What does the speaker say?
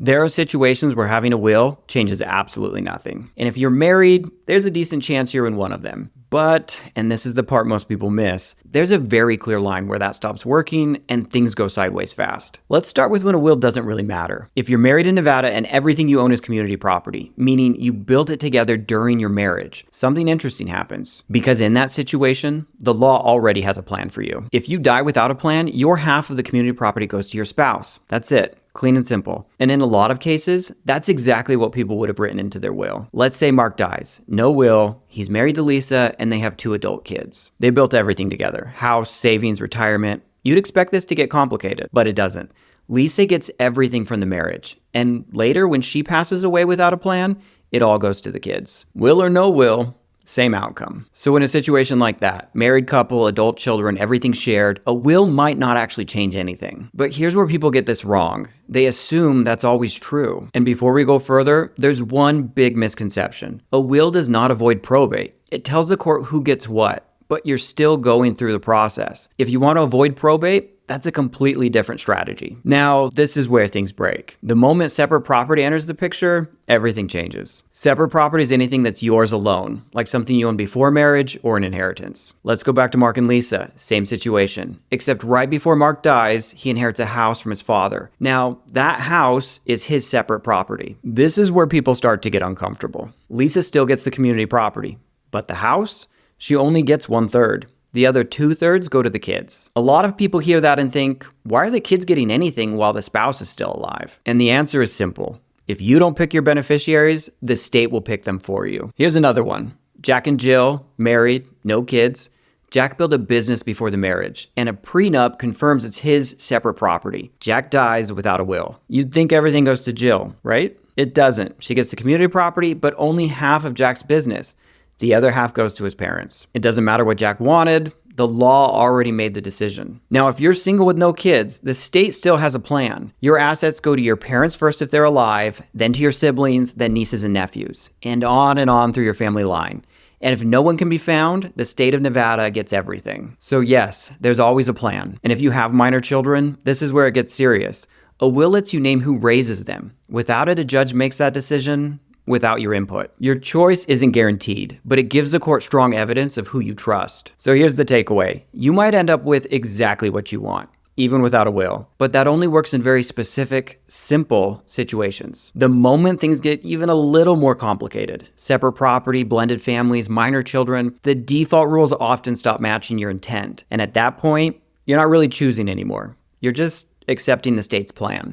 There are situations where having a will changes absolutely nothing. And if you're married, there's a decent chance you're in one of them. But, and this is the part most people miss, there's a very clear line where that stops working and things go sideways fast. Let's start with when a will doesn't really matter. If you're married in Nevada and everything you own is community property, meaning you built it together during your marriage, something interesting happens. Because in that situation, the law already has a plan for you. If you die without a plan, your half of the community property goes to your spouse. That's it. Clean and simple. And in a lot of cases, that's exactly what people would have written into their will. Let's say Mark dies. No will. He's married to Lisa and they have 2 adult kids. They built everything together. House, savings, retirement. You'd expect this to get complicated, but it doesn't. Lisa gets everything from the marriage. And later, when she passes away without a plan, it all goes to the kids. Will or no will, same outcome. So in a situation like that, married couple, adult children, everything shared, a will might not actually change anything. But here's where people get this wrong. They assume that's always true. And before we go further, there's one big misconception. A will does not avoid probate. It tells the court who gets what, but you're still going through the process. If you want to avoid probate, that's a completely different strategy. Now, this is where things break. The moment separate property enters the picture, everything changes. Separate property is anything that's yours alone, like something you owned before marriage or an inheritance. Let's go back to Mark and Lisa, same situation. Except right before Mark dies, he inherits a house from his father. Now, that house is his separate property. This is where people start to get uncomfortable. Lisa still gets the community property, but the house? She only gets 1/3. The other 2/3 go to the kids. A lot of people hear that and think, why are the kids getting anything while the spouse is still alive? And the answer is simple. If you don't pick your beneficiaries, the state will pick them for you. Here's another one. Jack and Jill, married, no kids. Jack built a business before the marriage, and a prenup confirms it's his separate property. Jack dies without a will. You'd think everything goes to Jill, right? It doesn't. She gets the community property, but only half of Jack's business. The other half goes to his parents. It doesn't matter what Jack wanted. The law already made the decision. Now, if you're single with no kids, the state still has a plan. Your assets go to your parents first if they're alive, then to your siblings, then nieces and nephews, and on through your family line. And if no one can be found, the state of Nevada gets everything. So yes, there's always a plan. And if you have minor children, this is where it gets serious. A will lets you name who raises them. Without it, a judge makes that decision without your input. Your choice isn't guaranteed, but it gives the court strong evidence of who you trust. So here's the takeaway. You might end up with exactly what you want, even without a will, but that only works in very specific, simple situations. The moment things get even a little more complicated, separate property, blended families, minor children, the default rules often stop matching your intent. And at that point, you're not really choosing anymore. You're just accepting the state's plan.